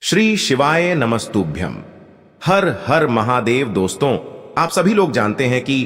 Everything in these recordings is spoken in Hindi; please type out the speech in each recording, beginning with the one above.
श्री शिवाय नमस्तुभ्यम। हर हर महादेव। दोस्तों, आप सभी लोग जानते हैं कि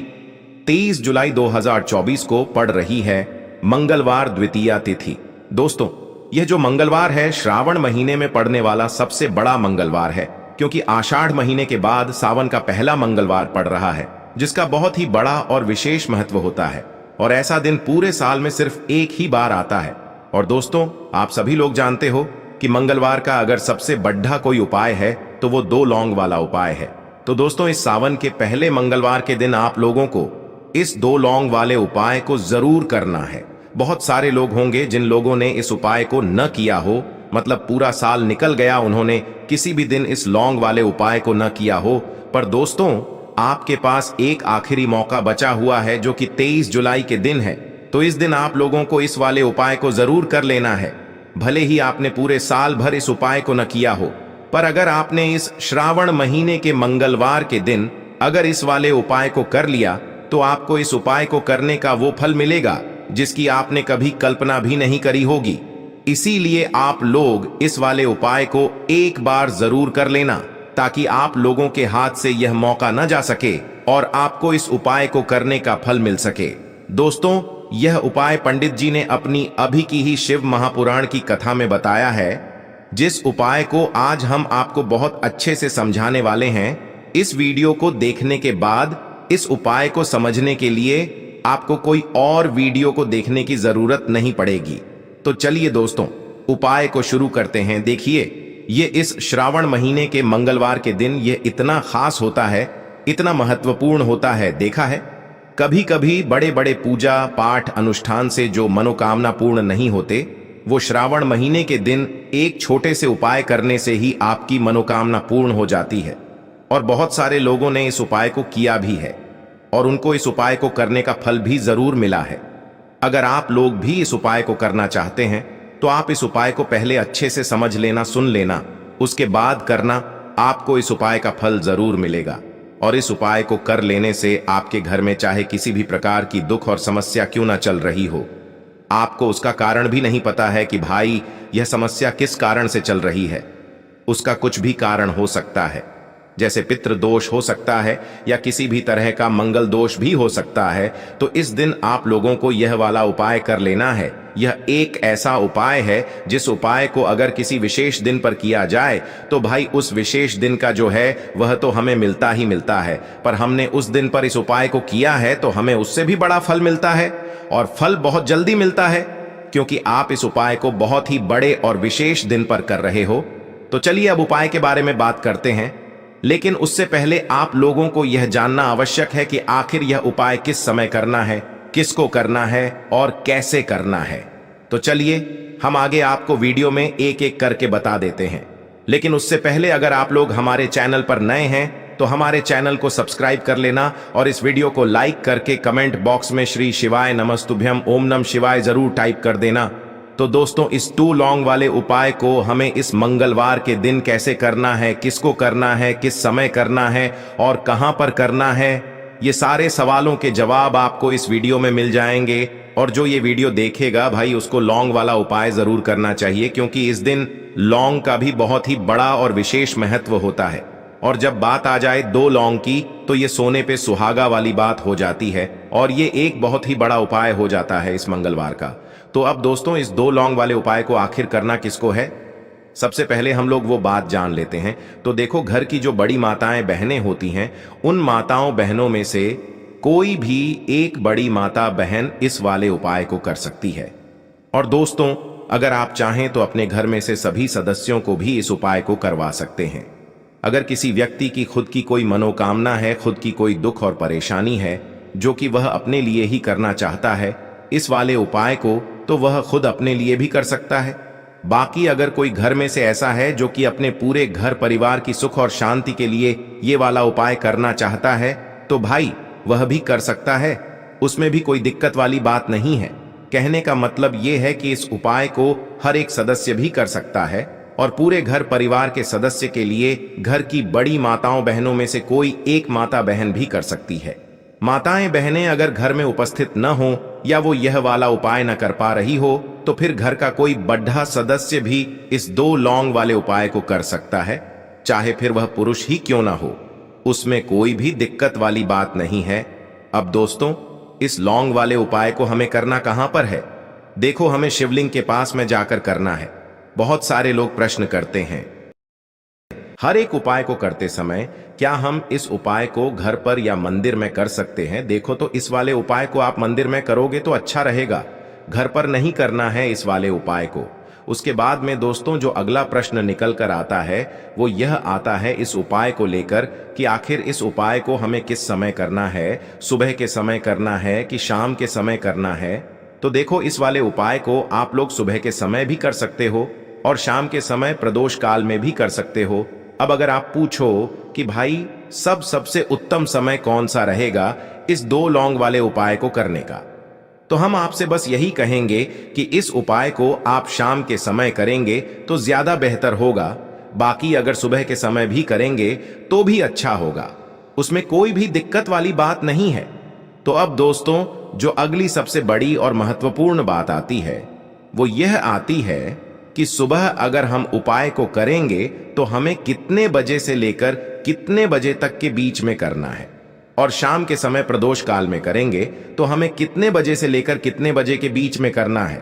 23 जुलाई 2024 को पड़ रही है मंगलवार द्वितीया तिथि। दोस्तों, यह जो मंगलवार है श्रावण महीने में पड़ने वाला सबसे बड़ा मंगलवार है, क्योंकि आषाढ़ महीने के बाद सावन का पहला मंगलवार पड़ रहा है, जिसका बहुत ही बड़ा और विशेष महत्व होता है। और ऐसा दिन पूरे साल में सिर्फ एक ही बार आता है। और दोस्तों, आप सभी लोग जानते हो कि मंगलवार का अगर सबसे बढ़ा कोई उपाय है तो वो 2 लौंग वाला उपाय है। तो दोस्तों, इस सावन के पहले मंगलवार के दिन आप लोगों को इस 2 लौंग वाले उपाय को जरूर करना है। बहुत सारे लोग होंगे जिन लोगों ने इस उपाय को न किया हो, मतलब पूरा साल निकल गया, उन्होंने किसी भी दिन इस लौंग वाले उपाय को न किया हो। पर दोस्तों, आपके पास एक आखिरी मौका बचा हुआ है, जो कि 23 जुलाई के दिन है। तो इस दिन आप लोगों को इस वाले उपाय को जरूर कर लेना है। भले ही आपने पूरे साल भर इस उपाय को न किया हो, पर अगर आपने इस श्रावण महीने के मंगलवार के दिन अगर इस वाले उपाय को कर लिया, तो आपको इस उपाय को करने का वो फल मिलेगा जिसकी आपने कभी कल्पना भी नहीं करी होगी। इसीलिए आप लोग इस वाले उपाय को एक बार जरूर कर लेना, ताकि आप लोगों के हाथ से यह मौका न जा सके और आपको इस उपाय को करने का फल मिल सके। दोस्तों, यह उपाय पंडित जी ने अपनी अभी की ही शिव महापुराण की कथा में बताया है, जिस उपाय को आज हम आपको बहुत अच्छे से समझाने वाले हैं। इस वीडियो को देखने के बाद इस उपाय को समझने के लिए आपको कोई और वीडियो को देखने की जरूरत नहीं पड़ेगी। तो चलिए दोस्तों, उपाय को शुरू करते हैं। देखिए, ये इस श्रावण महीने के मंगलवार के दिन ये इतना खास होता है, इतना महत्वपूर्ण होता है। देखा है, कभी कभी बड़े बड़े पूजा पाठ अनुष्ठान से जो मनोकामना पूर्ण नहीं होते, वो श्रावण महीने के दिन एक छोटे से उपाय करने से ही आपकी मनोकामना पूर्ण हो जाती है। और बहुत सारे लोगों ने इस उपाय को किया भी है और उनको इस उपाय को करने का फल भी जरूर मिला है। अगर आप लोग भी इस उपाय को करना चाहते हैं, तो आप इस उपाय को पहले अच्छे से समझ लेना, सुन लेना, उसके बाद करना। आपको इस उपाय का फल जरूर मिलेगा। और इस उपाय को कर लेने से आपके घर में चाहे किसी भी प्रकार की दुख और समस्या क्यों ना चल रही हो, आपको उसका कारण भी नहीं पता है कि भाई यह समस्या किस कारण से चल रही है। उसका कुछ भी कारण हो सकता है, जैसे पितृ दोष हो सकता है या किसी भी तरह का मंगल दोष भी हो सकता है। तो इस दिन आप लोगों को यह वाला उपाय कर लेना है। यह एक ऐसा उपाय है जिस उपाय को अगर किसी विशेष दिन पर किया जाए, तो भाई उस विशेष दिन का जो है वह तो हमें मिलता ही मिलता है। पर हमने उस दिन पर इस उपाय को किया है तो हमें उससे भी बड़ा फल मिलता है, और फल बहुत जल्दी मिलता है, क्योंकि आप इस उपाय को बहुत ही बड़े और विशेष दिन पर कर रहे हो। तो चलिए अब उपाय के बारे में बात करते हैं। लेकिन उससे पहले आप लोगों को यह जानना आवश्यक है कि आखिर यह उपाय किस समय करना है, किसको करना है और कैसे करना है। तो चलिए हम आगे आपको वीडियो में एक एक करके बता देते हैं। लेकिन उससे पहले अगर आप लोग हमारे चैनल पर नए हैं, तो हमारे चैनल को सब्सक्राइब कर लेना और इस वीडियो को लाइक करके कमेंट बॉक्स में श्री शिवाय नमस्तुभ्यम ओम नमः शिवाय जरूर टाइप कर देना। तो दोस्तों, इस 2 लौंग वाले उपाय को हमें इस मंगलवार के दिन कैसे करना है, किसको करना है, किस समय करना है और कहां पर करना है, ये सारे सवालों के जवाब आपको इस वीडियो में मिल जाएंगे। और जो ये वीडियो देखेगा भाई, उसको लौंग वाला उपाय जरूर करना चाहिए, क्योंकि इस दिन लौंग का भी बहुत ही बड़ा और विशेष महत्व होता है। और जब बात आ जाए 2 लौंग की, तो ये सोने पे सुहागा वाली बात हो जाती है, और ये एक बहुत ही बड़ा उपाय हो जाता है इस मंगलवार का। तो अब दोस्तों, इस 2 लौंग वाले उपाय को आखिर करना किसको है, सबसे पहले हम लोग वो बात जान लेते हैं। तो देखो, घर की जो बड़ी माताएं बहनें होती हैं, उन माताओं बहनों में से कोई भी एक बड़ी माता बहन इस वाले उपाय को कर सकती है। और दोस्तों, अगर आप चाहें तो अपने घर में से सभी सदस्यों को भी इस उपाय को करवा सकते हैं। अगर किसी व्यक्ति की खुद की कोई मनोकामना है, खुद की कोई दुख और परेशानी है, जो कि वह अपने लिए ही करना चाहता है इस वाले उपाय को, तो वह खुद अपने लिए भी कर सकता है। बाकी अगर कोई घर में से ऐसा है जो कि अपने पूरे घर परिवार की सुख और शांति के लिए ये वाला उपाय करना चाहता है, तो भाई वह भी कर सकता है। उसमें भी कोई दिक्कत वाली बात नहीं है। कहने का मतलब ये है कि इस उपाय को हर एक सदस्य भी कर सकता है, और पूरे घर परिवार के सदस्य के लिए घर की बड़ी माताओं बहनों में से कोई एक माता बहन भी कर सकती है। माताएं बहनें अगर घर में उपस्थित न हो या वो यह वाला उपाय न कर पा रही हो तो फिर घर का कोई बड़ा सदस्य भी इस 2 लौंग वाले उपाय को कर सकता है, चाहे फिर वह पुरुष ही क्यों ना हो। उसमें कोई भी दिक्कत वाली बात नहीं है। अब दोस्तों, इस लौंग वाले उपाय को हमें करना कहां पर है? देखो, हमें शिवलिंग के पास में जाकर करना है। बहुत सारे लोग प्रश्न करते हैं, हर एक उपाय को करते समय क्या हम इस उपाय को घर पर या मंदिर में कर सकते हैं? देखो, तो इस वाले उपाय को आप मंदिर में करोगे तो अच्छा रहेगा, घर पर नहीं करना है इस वाले उपाय को। उसके बाद में दोस्तों जो अगला प्रश्न निकल कर आता है वो यह आता है इस उपाय को लेकर कि आखिर इस उपाय को हमें किस समय करना है, सुबह के समय करना है कि शाम के समय करना है? तो देखो, इस वाले उपाय को आप लोग सुबह के समय भी कर सकते हो और शाम के समय प्रदोष काल में भी कर सकते हो। अब अगर आप पूछो कि भाई सबसे उत्तम समय कौन सा रहेगा इस 2 लौंग वाले उपाय को करने का, तो हम आपसे बस यही कहेंगे कि इस उपाय को आप शाम के समय करेंगे तो ज्यादा बेहतर होगा। बाकी अगर सुबह के समय भी करेंगे तो भी अच्छा होगा, उसमें कोई भी दिक्कत वाली बात नहीं है। तो अब दोस्तों जो अगली सबसे बड़ी और महत्वपूर्ण बात आती है वो यह आती है कि सुबह अगर हम उपाय को करेंगे तो हमें कितने बजे से लेकर कितने बजे तक के बीच में करना है, और शाम के समय प्रदोष काल में करेंगे तो हमें कितने बजे से लेकर कितने बजे के बीच में करना है।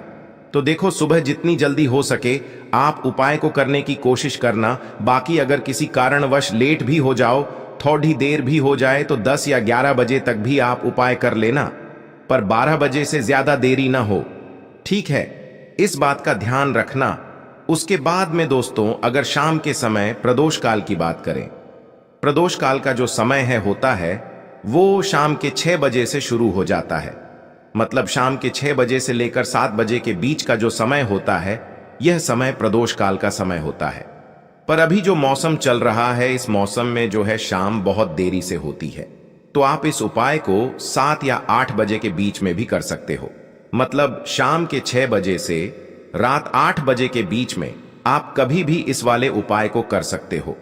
तो देखो, सुबह जितनी जल्दी हो सके आप उपाय को करने की कोशिश करना। बाकी अगर किसी कारणवश लेट भी हो जाओ, थोड़ी देर भी हो जाए तो 10 या 11 बजे तक भी आप उपाय कर लेना, पर 12 बजे से ज्यादा देरी ना हो, ठीक है? इस बात का ध्यान रखना। उसके बाद में दोस्तों अगर शाम के समय प्रदोष काल की बात करें, प्रदोष काल का जो समय होता है वो शाम के 6 बजे से शुरू हो जाता है। मतलब शाम के 6 बजे से लेकर 7 बजे के बीच का जो समय होता है यह समय प्रदोष काल का समय होता है। पर अभी जो मौसम चल रहा है इस मौसम में जो है शाम बहुत देरी से होती है, तो आप इस उपाय को 7 या 8 बजे के बीच में भी कर सकते हो। मतलब शाम के 6 बजे से रात 8 बजे के बीच में आप कभी भी इस वाले उपाय को कर सकते हो,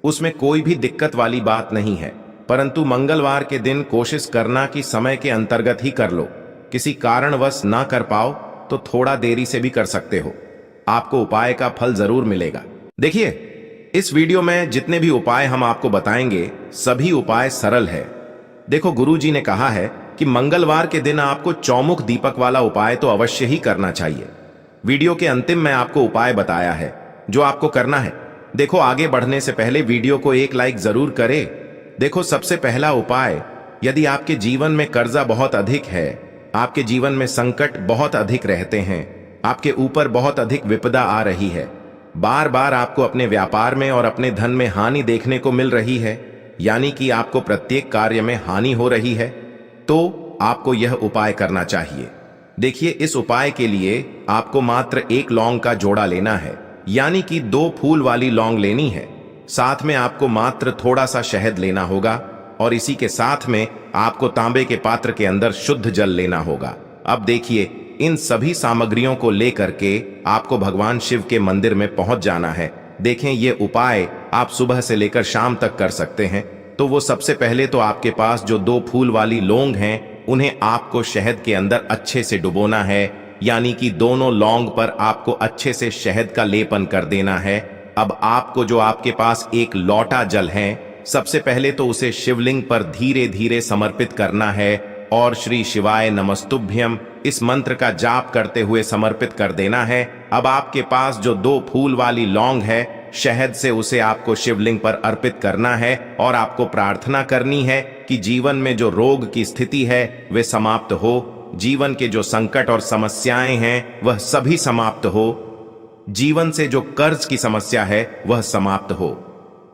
उसमें कोई भी दिक्कत वाली बात नहीं है। परंतु मंगलवार के दिन कोशिश करना कि समय के अंतर्गत ही कर लो। किसी कारणवश ना कर पाओ तो थोड़ा देरी से भी कर सकते हो, आपको उपाय का फल जरूर मिलेगा। देखिए, इस वीडियो में जितने भी उपाय हम आपको बताएंगे सभी उपाय सरल है। देखो, गुरुजी ने कहा है कि मंगलवार के दिन आपको चौमुख दीपक वाला उपाय तो अवश्य ही करना चाहिए। वीडियो के अंतिम में आपको उपाय बताया है जो आपको करना है। देखो, आगे बढ़ने से पहले वीडियो को एक लाइक जरूर करें। देखो, सबसे पहला उपाय, यदि आपके जीवन में कर्जा बहुत अधिक है, आपके जीवन में संकट बहुत अधिक रहते हैं, आपके ऊपर बहुत अधिक विपदा आ रही है, बार बार आपको अपने व्यापार में और अपने धन में हानि देखने को मिल रही है, यानी कि आपको प्रत्येक कार्य में हानि हो रही है, तो आपको यह उपाय करना चाहिए। देखिए, इस उपाय के लिए आपको मात्र 1 लौंग का जोड़ा लेना है, यानी कि 2 फूल वाली लौंग लेनी है। साथ में आपको मात्र थोड़ा सा शहद लेना होगा और इसी के साथ में आपको तांबे के पात्र के अंदर शुद्ध जल लेना होगा। अब देखिए, इन सभी सामग्रियों को लेकर के आपको भगवान शिव के मंदिर में पहुंच जाना है। देखें, ये उपाय आप सुबह से लेकर शाम तक कर सकते हैं। तो वो सबसे पहले तो आपके पास जो 2 फूल वाली लौंग हैं उन्हें आपको शहद के अंदर अच्छे से डुबोना है, यानी कि दोनों लौंग पर आपको अच्छे से शहद का लेपन कर देना है। अब आपको जो आपके पास 1 लोटा जल है, सबसे पहले तो उसे शिवलिंग पर धीरे धीरे समर्पित करना है और श्री शिवाय नमस्तुभ्यम इस मंत्र का जाप करते हुए समर्पित कर देना है। अब आपके पास जो 2 फूल वाली लौंग है, शहद से उसे आपको शिवलिंग पर अर्पित करना है और आपको प्रार्थना करनी है कि जीवन में जो रोग की स्थिति है वे समाप्त हो, जीवन के जो संकट और समस्याएं हैं वह सभी समाप्त हो, जीवन से जो कर्ज की समस्या है वह समाप्त हो।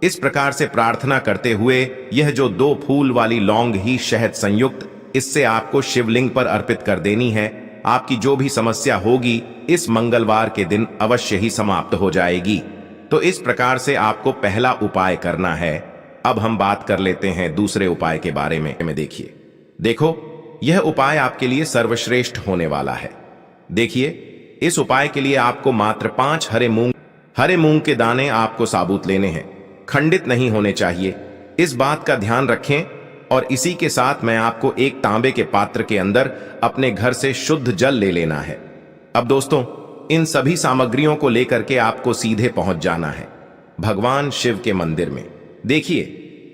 इस प्रकार से प्रार्थना करते हुए यह जो 2 फूल वाली लौंग ही शहद संयुक्त, इससे आपको शिवलिंग पर अर्पित कर देनी है। आपकी जो भी समस्या होगी इस मंगलवार के दिन अवश्य ही समाप्त हो जाएगी। तो इस प्रकार से आपको पहला उपाय करना है। अब हम बात कर लेते हैं दूसरे उपाय के बारे में। देखिए, देखो, यह उपाय आपके लिए सर्वश्रेष्ठ होने वाला है। देखिए, इस उपाय के लिए आपको मात्र 5 हरे मूंग के दाने आपको साबुत लेने हैं, खंडित नहीं होने चाहिए। इस बात का ध्यान रखें और इसी के साथ मैं आपको एक तांबे के पात्र के अंदर अपने घर से शुद्ध जल ले लेना है। अब दोस्तों, इन सभी सामग्रियों को लेकर के आपको सीधे पहुंच जाना है भगवान शिव के मंदिर में। देखिए,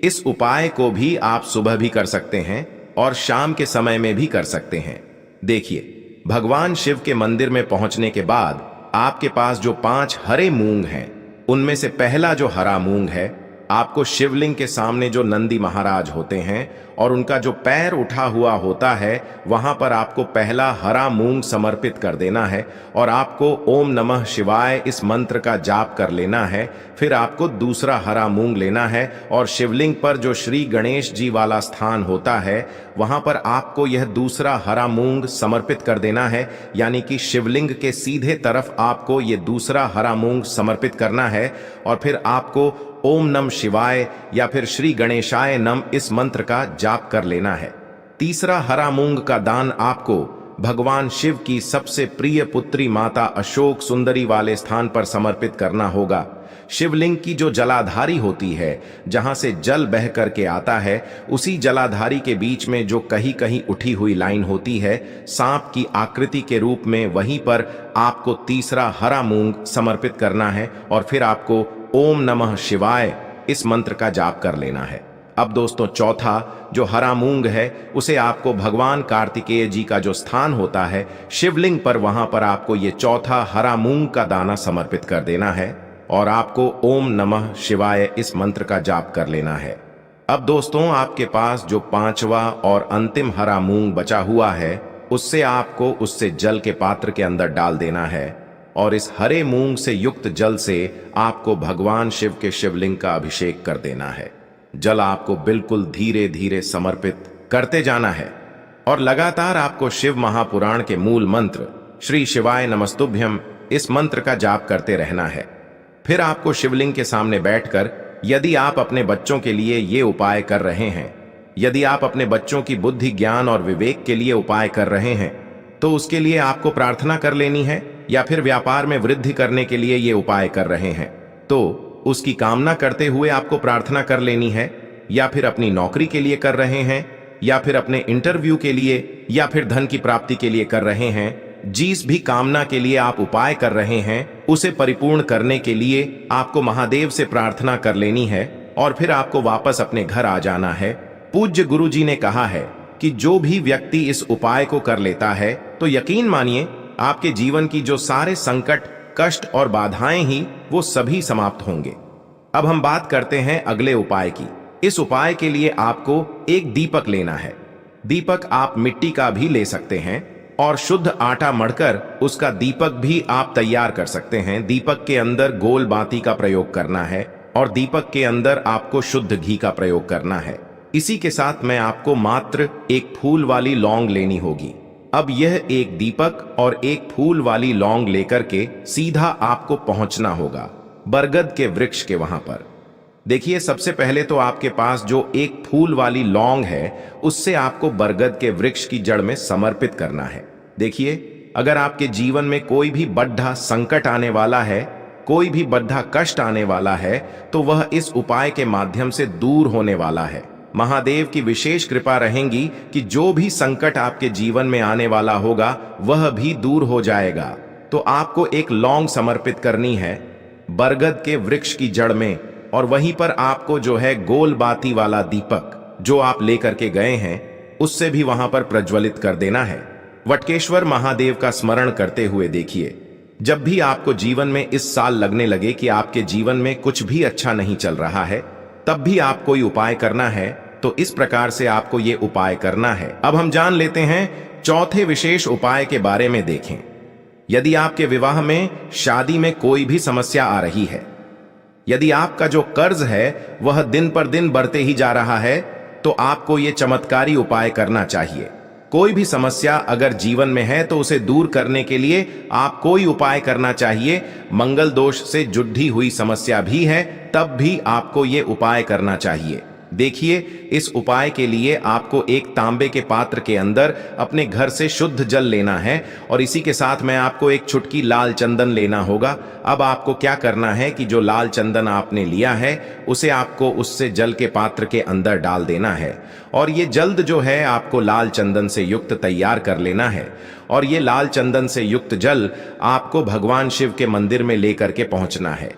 इस उपाय को भी आप सुबह भी कर सकते हैं और शाम के समय में भी कर सकते हैं। देखिए, भगवान शिव के मंदिर में पहुंचने के बाद आपके पास जो 5 हरे मूंग हैं, उनमें से पहला जो हरा मूंग है, आपको शिवलिंग के सामने जो नंदी महाराज होते हैं और उनका जो पैर उठा हुआ होता है, वहां पर आपको पहला हरा मूंग समर्पित कर देना है और आपको ओम नमः शिवाय इस मंत्र का जाप कर लेना है। फिर आपको दूसरा हरा मूंग लेना है और शिवलिंग पर जो श्री गणेश जी वाला स्थान होता है, वहां पर आपको यह दूसरा हरा मूंग समर्पित कर देना है। यानी कि शिवलिंग के सीधे तरफ आपको यह दूसरा हरा मूंग समर्पित करना है और फिर आपको ओम नम शिवाय या फिर श्री गणेशाय नम इस मंत्र का जाप कर लेना है। तीसरा हरा मूंग का दान आपको भगवान शिव की सबसे प्रिय पुत्री माता अशोक सुंदरी वाले स्थान पर समर्पित करना होगा। शिवलिंग की जो जलाधारी होती है, जहां से जल बह करके आता है, उसी जलाधारी के बीच में जो कहीं कहीं उठी हुई लाइन होती है सांप की आकृति के रूप में, वहीं पर आपको तीसरा हरा मूंग समर्पित करना है और फिर आपको ओम नमः शिवाय इस मंत्र का जाप कर लेना है। अब दोस्तों, चौथा जो हरा मूंग है, उसे आपको भगवान कार्तिकेय जी का जो स्थान होता है शिवलिंग पर, वहां पर आपको ये चौथा हरा मूंग का दाना समर्पित कर देना है और आपको ओम नमः शिवाय इस मंत्र का जाप कर लेना है। अब दोस्तों, आपके पास जो 5वां और अंतिम हरा मूंग बचा हुआ है, उससे आपको उससे जल के पात्र के अंदर डाल देना है और इस हरे मूंग से युक्त जल से आपको भगवान शिव के शिवलिंग का अभिषेक कर देना है। जल आपको बिल्कुल धीरे धीरे समर्पित करते जाना है और लगातार आपको शिव महापुराण के मूल मंत्र श्री शिवाय नमस्तुभ्यम इस मंत्र का जाप करते रहना है। फिर आपको शिवलिंग के सामने बैठकर, यदि आप अपने बच्चों के लिए ये उपाय कर रहे हैं, यदि आप अपने बच्चों की बुद्धि ज्ञान और विवेक के लिए उपाय कर रहे हैं, तो उसके लिए आपको प्रार्थना कर लेनी है। या फिर व्यापार में वृद्धि करने के लिए ये उपाय कर रहे हैं, तो उसकी कामना करते हुए आपको प्रार्थना कर लेनी है। या फिर अपनी नौकरी के लिए कर रहे हैं, या फिर अपने इंटरव्यू के लिए, या फिर धन की प्राप्ति के लिए कर रहे हैं, जिस भी कामना के लिए आप उपाय कर रहे हैं, उसे परिपूर्ण करने के लिए आपको महादेव से प्रार्थना कर लेनी है और फिर आपको वापस अपने घर आ जाना है। पूज्य गुरु जी ने कहा है कि जो भी व्यक्ति इस उपाय को कर लेता है, तो यकीन मानिए आपके जीवन की जो सारे संकट, कष्ट और बाधाएं ही वो सभी समाप्त होंगे। अब हम बात करते हैं अगले उपाय की। इस उपाय के लिए आपको एक दीपक लेना है। दीपक आप मिट्टी का भी ले सकते हैं और शुद्ध आटा मढ़कर उसका दीपक भी आप तैयार कर सकते हैं। दीपक के अंदर गोल बाती का प्रयोग करना है और दीपक के अंदर आपको शुद्ध घी का प्रयोग करना है। इसी के साथ में आपको मात्र एक फूल वाली लौंग लेनी होगी। अब यह एक दीपक और एक फूल वाली लौंग लेकर के सीधा आपको पहुंचना होगा बरगद के वृक्ष के वहां पर। देखिए, सबसे पहले तो आपके पास जो एक फूल वाली लौंग है, उससे आपको बरगद के वृक्ष की जड़ में समर्पित करना है। देखिए, अगर आपके जीवन में कोई भी बड़ा संकट आने वाला है, कोई भी बड़ा कष्ट आने वाला है, तो वह इस उपाय के माध्यम से दूर होने वाला है। महादेव की विशेष कृपा रहेगी कि जो भी संकट आपके जीवन में आने वाला होगा, वह भी दूर हो जाएगा। तो आपको एक लौंग समर्पित करनी है बरगद के वृक्ष की जड़ में और वहीं पर आपको जो है गोल बाती वाला दीपक जो आप लेकर के गए हैं, उससे भी वहां पर प्रज्वलित कर देना है। वटकेश्वर महादेव का स्मरण करते हुए देखिए, जब भी आपको जीवन में इस साल लगने लगे कि आपके जीवन में कुछ भी अच्छा नहीं चल रहा है, तब भी आप कोई उपाय करना है, तो इस प्रकार से आपको ये उपाय करना है। अब हम जान लेते हैं चौथे विशेष उपाय के बारे में। देखें, यदि आपके विवाह में, शादी में कोई भी समस्या आ रही है, यदि आपका जो कर्ज है वह दिन पर दिन बढ़ते ही जा रहा है, तो आपको ये चमत्कारी उपाय करना चाहिए। कोई भी समस्या अगर जीवन में है, तो उसे दूर करने के लिए आप कोई उपाय करना चाहिए। मंगल दोष से जुड़ी हुई समस्या भी है, तब भी आपको ये उपाय करना चाहिए। देखिए, इस उपाय के लिए आपको एक तांबे के पात्र के अंदर अपने घर से शुद्ध जल लेना है और इसी के साथ में आपको एक चुटकी लाल चंदन लेना होगा। अब आपको क्या करना है कि जो लाल चंदन आपने लिया है उसे आपको उससे जल के पात्र के अंदर डाल देना है और ये जल्द जो है आपको लाल चंदन से युक्त तैयार कर लेना है। और ये लाल चंदन से युक्त जल आपको भगवान शिव के मंदिर में लेकर के पहुंचना है।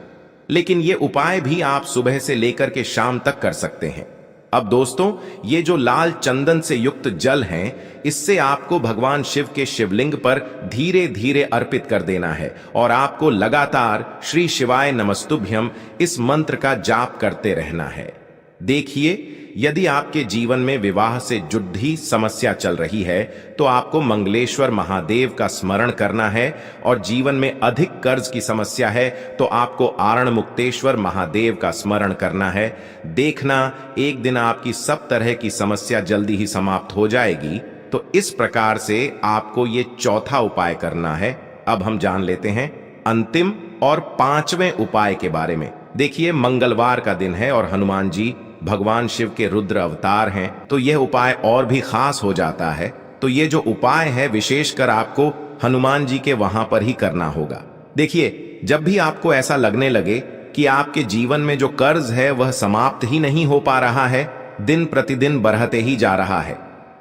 लेकिन ये उपाय भी आप सुबह से लेकर के शाम तक कर सकते हैं। अब दोस्तों, ये जो लाल चंदन से युक्त जल है, इससे आपको भगवान शिव के शिवलिंग पर धीरे धीरे अर्पित कर देना है और आपको लगातार श्री शिवाय नमस्तुभ्यम इस मंत्र का जाप करते रहना है। देखिए, यदि आपके जीवन में विवाह से जुड़ी समस्या चल रही है तो आपको मंगलेश्वर महादेव का स्मरण करना है और जीवन में अधिक कर्ज की समस्या है तो आपको आरण मुक्तेश्वर महादेव का स्मरण करना है। देखना, एक दिन आपकी सब तरह की समस्या जल्दी ही समाप्त हो जाएगी। तो इस प्रकार से आपको ये चौथा उपाय करना है। अब हम जान लेते हैं अंतिम और पांचवें उपाय के बारे में। देखिए, मंगलवार का दिन है और हनुमान जी भगवान शिव के रुद्र अवतार हैं, तो यह उपाय और भी खास हो जाता है। तो ये जो उपाय है विशेषकर आपको हनुमान जी के वहां पर ही करना होगा। देखिए, जब भी आपको ऐसा लगने लगे कि आपके जीवन में जो कर्ज है वह समाप्त ही नहीं हो पा रहा है, दिन प्रतिदिन बढ़ते ही जा रहा है,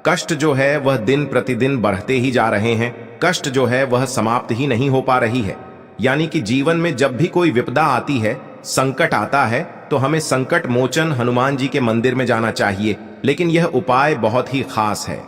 कष्ट जो है वह दिन प्रतिदिन बढ़ते ही जा रहे हैं, कष्ट जो है वह समाप्त ही नहीं हो पा रही है, यानी कि जीवन में जब भी कोई विपदा आती है, संकट आता है, तो हमें संकट मोचन हनुमान जी के मंदिर में जाना चाहिए। लेकिन यह उपाय बहुत ही खास है।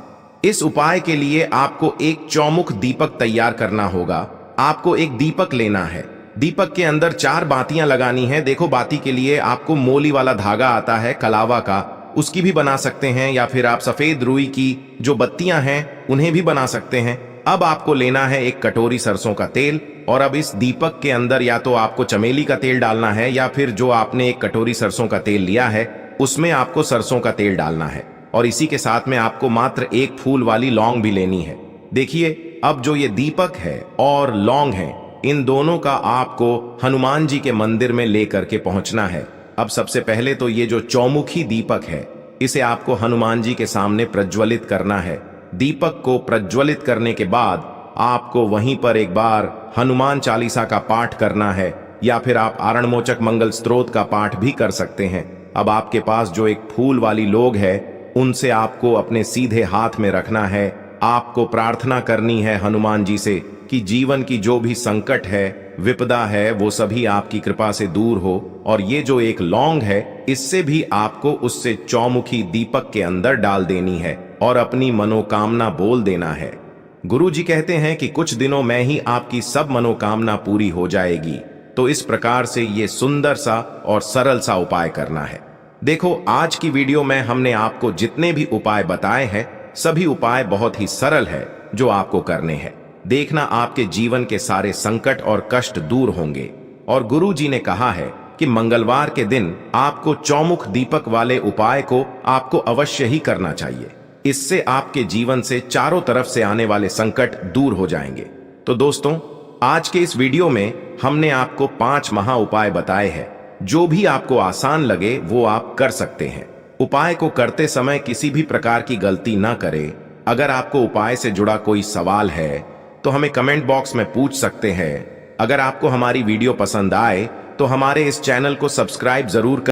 इस उपाय के लिए आपको एक चौमुख दीपक तैयार करना होगा। आपको एक दीपक लेना है, दीपक के अंदर 4 बातियां लगानी है। देखो, बाती के लिए आपको मोली वाला धागा आता है कलावा का, उसकी भी बना सकते हैं, या फिर आप सफेद रुई की जो बत्तियां हैं उन्हें भी बना सकते हैं। अब आपको लेना है एक कटोरी सरसों का तेल और अब इस दीपक के अंदर या तो आपको चमेली का तेल डालना है या फिर जो आपने एक कटोरी सरसों का तेल लिया है उसमें आपको सरसों का तेल डालना है और इसी के साथ में आपको मात्र एक फूल वाली लौंग भी लेनी है। देखिए, अब जो ये दीपक है और लौंग है, इन दोनों का आपको हनुमान जी के मंदिर में लेकर के पहुंचना है। अब सबसे पहले तो ये जो चौमुखी दीपक है इसे आपको हनुमान जी के सामने प्रज्वलित करना है। दीपक को प्रज्वलित करने के बाद आपको वहीं पर एक बार हनुमान चालीसा का पाठ करना है या फिर आप आरणमोचक मंगल स्तोत्र का पाठ भी कर सकते हैं। अब आपके पास जो एक फूल वाली लोग है उनसे आपको अपने सीधे हाथ में रखना है। आपको प्रार्थना करनी है हनुमान जी से कि जीवन की जो भी संकट है, विपदा है, वो सभी आपकी कृपा से दूर हो। और ये जो एक लौंग है इससे भी आपको उससे चौमुखी दीपक के अंदर डाल देनी है और अपनी मनोकामना बोल देना है। गुरु जी कहते हैं कि कुछ दिनों में ही आपकी सब मनोकामना पूरी हो जाएगी। तो इस प्रकार से ये सुंदर सा और सरल सा उपाय करना है। देखो, आज की वीडियो में हमने आपको जितने भी उपाय बताए हैं सभी उपाय बहुत ही सरल है जो आपको करने हैं। देखना, आपके जीवन के सारे संकट और कष्ट दूर होंगे। और गुरु जी ने कहा है कि मंगलवार के दिन आपको चौमुख दीपक वाले उपाय को आपको अवश्य ही करना चाहिए। इससे आपके जीवन से चारों तरफ से आने वाले संकट दूर हो जाएंगे। तो दोस्तों, आज के इस वीडियो में हमने आपको 5 महा उपाय बताए हैं। जो भी आपको आसान लगे वो आप कर सकते हैं। उपाय को करते समय किसी भी प्रकार की गलती ना करें। अगर आपको उपाय से जुड़ा कोई सवाल है तो हमें कमेंट बॉक्स में पूछ सकते हैं। अगर आपको हमारी वीडियो पसंद आए तो हमारे इस चैनल को सब्सक्राइब जरूर करें।